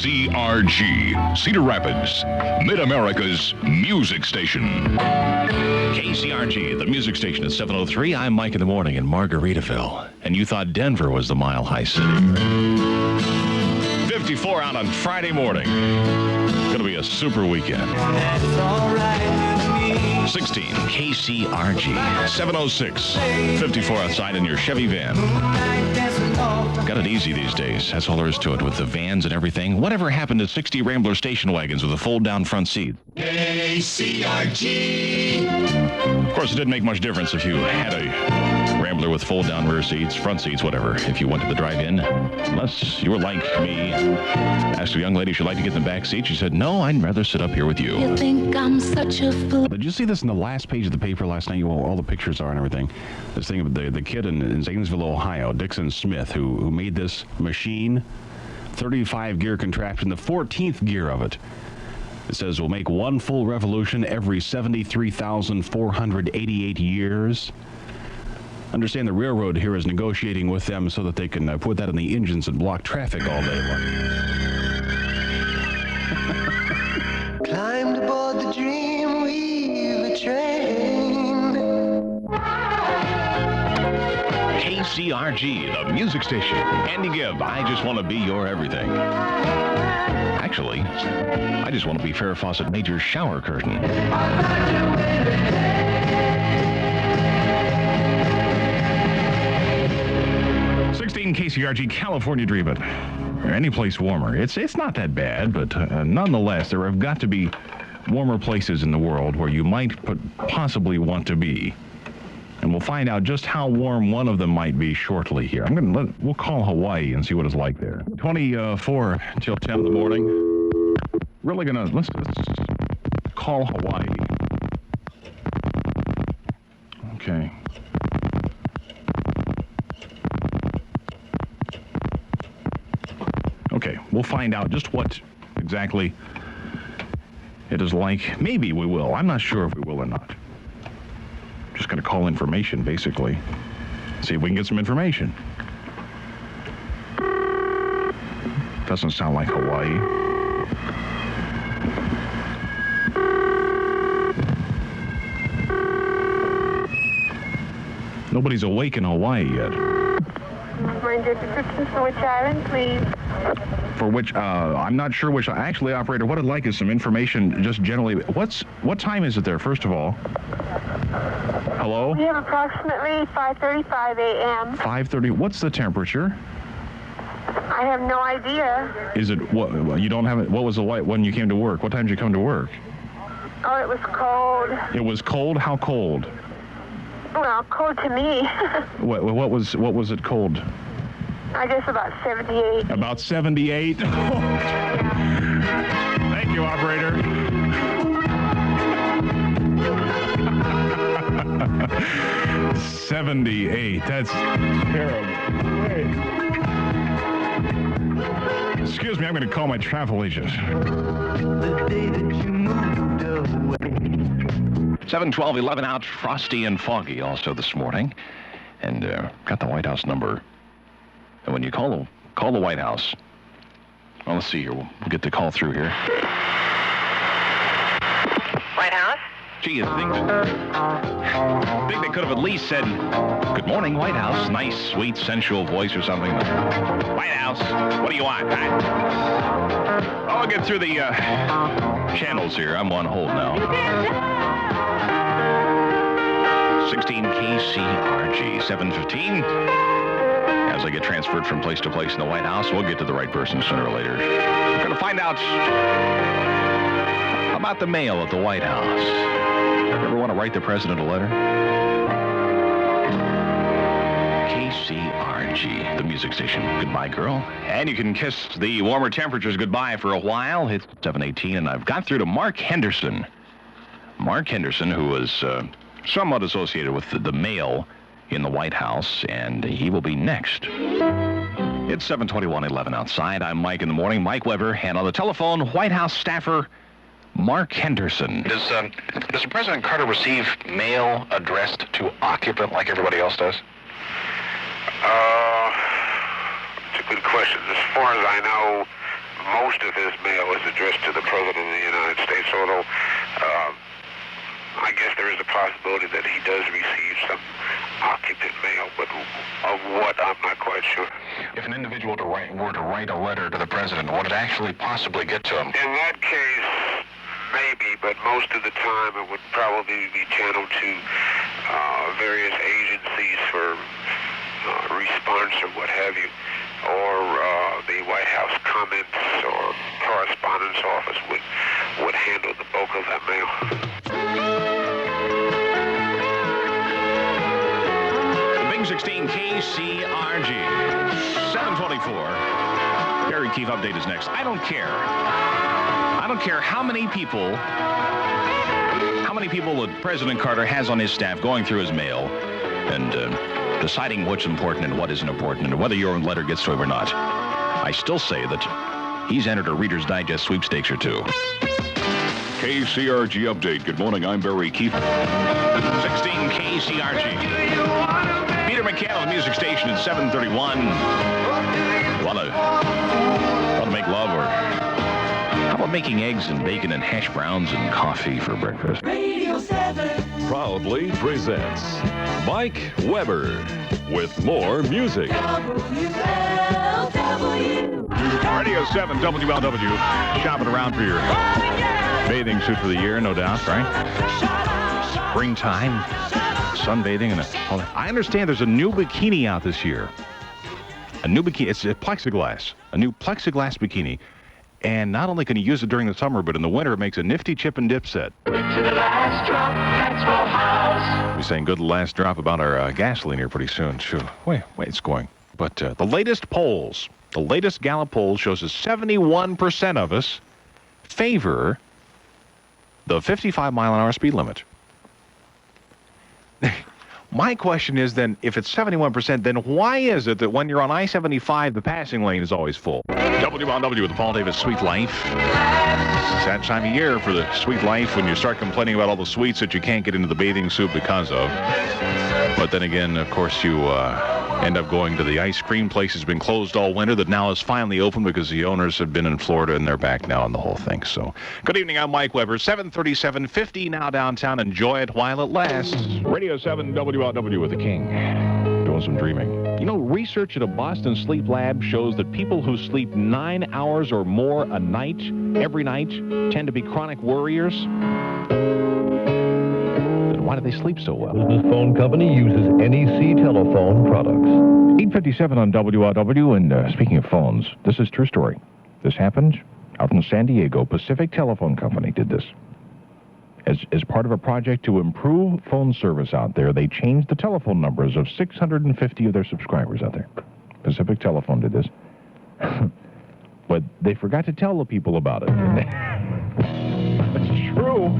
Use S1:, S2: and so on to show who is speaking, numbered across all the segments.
S1: KCRG, Cedar Rapids, Mid-America's music station. KCRG, the music station at 7:03. I'm Mike in the morning in Margaritaville. And you thought Denver was the mile-high city. 54 out on Friday morning. Going to be a super weekend. 16, KCRG, 7:06. 54 outside in your Chevy van. Got it easy these days. That's all there is to it with the vans and everything. Whatever happened to 60 Rambler station wagons with a fold-down front seat? KCRG. Of course, it didn't make much difference if you had a Rambler with fold-down rear seats, front seats, whatever, if you went to the drive-in. Unless you were like me. Asked a young lady if she'd like to get in the back seat. She said, no, I'd rather sit up here with you.
S2: You think I'm such a fool.
S3: Did you see this in the last page of the paper last night? All the pictures are and everything. This thing of the kid in Zanesville, Ohio, Dixon Smith, who made this machine, 35-gear contraption, the 14th gear of it. It says will make one full revolution every 73,488 years. Understand the railroad here is negotiating with them so that they can put that in the engines and block traffic all day long.
S4: Climbed aboard the Dreamweaver train.
S1: KCRG, the music station. Andy Gibb, I just want to be your everything. Actually, I just want to be Farrah Fawcett Major's shower curtain. 16 KCRG, California Dream It. Or any place warmer. It's not that bad, but nonetheless, there have got to be warmer places in the world where you might possibly want to be. And we'll find out just how warm one of them might be shortly here. We'll call Hawaii and see what it's like there. 24 till 10 in the morning. Really let's call Hawaii. Okay. Okay, we'll find out just what exactly it is like. Maybe we will. I'm not sure if we will or not. Just going to call information, basically. See if we can get some information. Doesn't sound like Hawaii. Nobody's awake in Hawaii yet.
S5: Ranger descriptions for which island, please?
S1: For which, I'm not sure which. Actually, operator, what I'd like is some information just generally. What time is it there, first of all? Hello?
S5: We have approximately 5:35 a.m.
S1: 5:30. What's the temperature?
S5: I have no idea.
S1: Is it, what, you don't have it, what was the light when you came to work? What time did you come to work?
S5: Oh, it was cold.
S1: It was cold? How cold?
S5: Well, cold to me.
S1: What was it cold?
S5: I guess about 78.
S1: About 78? Thank you, operator. $78. That's terrible. Wait. Excuse me, I'm going to call my travel agent.
S4: The day that you moved away.
S1: 7:12, 11 out, frosty and foggy also this morning. And got the White House number. And when you call the White House, well, let's see here. We'll get the call through here.
S5: White House?
S1: Gee, I think they could have at least said, good morning, White House. Nice, sweet, sensual voice or something. White House, what do you want? I'll get through the channels here. I'm on hold now. 16 KCRG, 7:15. As I get transferred from place to place in the White House, we'll get to the right person sooner or later. We're going to find out about the mail at the White House. Ever want to write the president a letter? KCRG, the music station. Goodbye, girl. And you can kiss the warmer temperatures goodbye for a while. It's 7:18, and I've got through to Mark Henderson. Mark Henderson, who was somewhat associated with the mail in the White House, and he will be next. It's 7:21, 11 outside. I'm Mike in the morning, Mike Weber, and on the telephone, White House staffer Mark Henderson.
S6: Does President Carter receive mail addressed to occupant like everybody else does?
S7: It's a good question. As far as I know, most of his mail is addressed to the President of the United States, although I guess there is a possibility that he does receive some occupant mail, but of what, I'm not quite sure.
S6: If an individual were to write a letter to the President, would it actually possibly get to him?
S7: In that case, maybe, but most of the time it would probably be channeled to various agencies for response or what have you, or the White House comments or correspondence office would handle the bulk of that mail.
S1: The Big 16 KCRG 724. Gary Keefe update is next. I don't care how many people that President Carter has on his staff going through his mail and deciding what's important and what isn't important and whether your letter gets to him or not. I still say that he's entered a Reader's Digest sweepstakes or two. KCRG update. Good morning. I'm Barry Keefe. 16 KCRG. Peter McHale, the music station at 731. Want to make love, or how about making eggs and bacon and hash browns and coffee for breakfast?
S8: Radio 7
S9: proudly presents Mike Weber with more music.
S8: WLW.
S1: Radio 7 WLW. Shopping around for your bathing suit for the year, no doubt, right? Springtime, sunbathing, and I understand there's a new bikini out this year. A new bikini. It's a plexiglass. A new plexiglass bikini. And not only can you use it during the summer, but in the winter it makes a nifty chip and dip set.
S8: To the last drop, Maxwell House.
S1: We're saying good last drop about our gasoline here pretty soon, too. Wait, it's going. But the latest Gallup poll shows that 71% of us favor the 55-mile-an-hour speed limit. My question is then, if it's 71%, then why is it that when you're on I-75, the passing lane is always full? WLW with the Paul Davis Sweet Life. It's that time of year for the Sweet Life when you start complaining about all the sweets that you can't get into the bathing suit because of. But then again, of course, you end up going to the ice cream place that's been closed all winter that now is finally open because the owners have been in Florida and they're back now on the whole thing. So, good evening, I'm Mike Weber. 737-50 now downtown. Enjoy it while it lasts. Radio 7 WLW with the King. Doing some dreaming. You know, research at a Boston sleep lab shows that people who sleep 9 hours or more a night, every night, tend to be chronic worriers. Why do they sleep so well?
S10: Business phone company uses NEC telephone products.
S1: 8:57 on WLW, and speaking of phones, this is true story. This happened out in San Diego. Pacific Telephone Company did this. As part of a project to improve phone service out there, they changed the telephone numbers of 650 of their subscribers out there. Pacific Telephone did this. But they forgot to tell the people about it. That's true.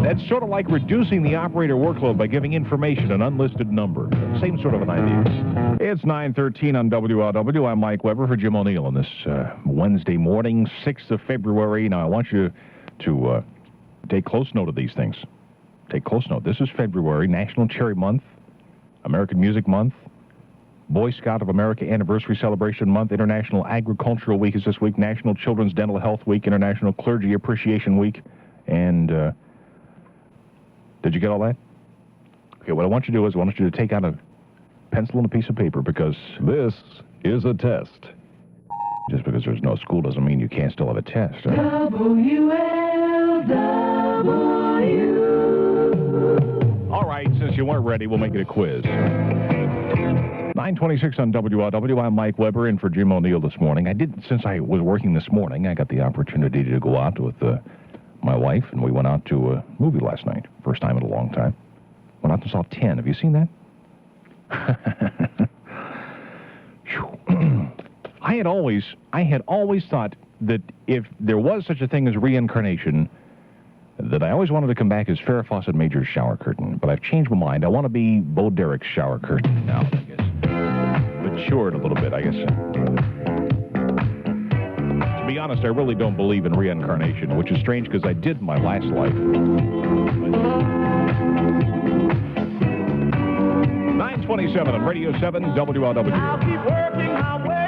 S1: That's sort of like reducing the operator workload by giving information an unlisted number. Same sort of an idea. It's 9:13 on WLW. I'm Mike Weber for Jim O'Neill on this Wednesday morning, 6th of February. Now, I want you to take close note of these things. Take close note. This is February, National Cherry Month, American Music Month, Boy Scout of America Anniversary Celebration Month, International Agricultural Week is this week, National Children's Dental Health Week, International Clergy Appreciation Week, and... did you get all that? Okay, what I want you to do is I want you to take out a pencil and a piece of paper because
S9: This is a test.
S1: just because there's no school doesn't mean you can't still have a test. Right?
S8: WLW.
S1: All right, since you weren't ready, we'll make it a quiz. 9:26 on WLW. I'm Mike Weber in for Jim O'Neill this morning. Since I was working this morning, I got the opportunity to go out with my wife, and we went out to a movie last night. First time in a long time. Went out and saw 10. Have you seen that? I had always thought that if there was such a thing as reincarnation, that I always wanted to come back as Farrah Fawcett Major's shower curtain. But I've changed my mind. I want to be Bo Derek's shower curtain now, I guess. Matured a little bit, I guess. To be honest, I really don't believe in reincarnation, which is strange because I did in my last life. 9:27 on Radio 7 WLW.
S8: I'll keep working my way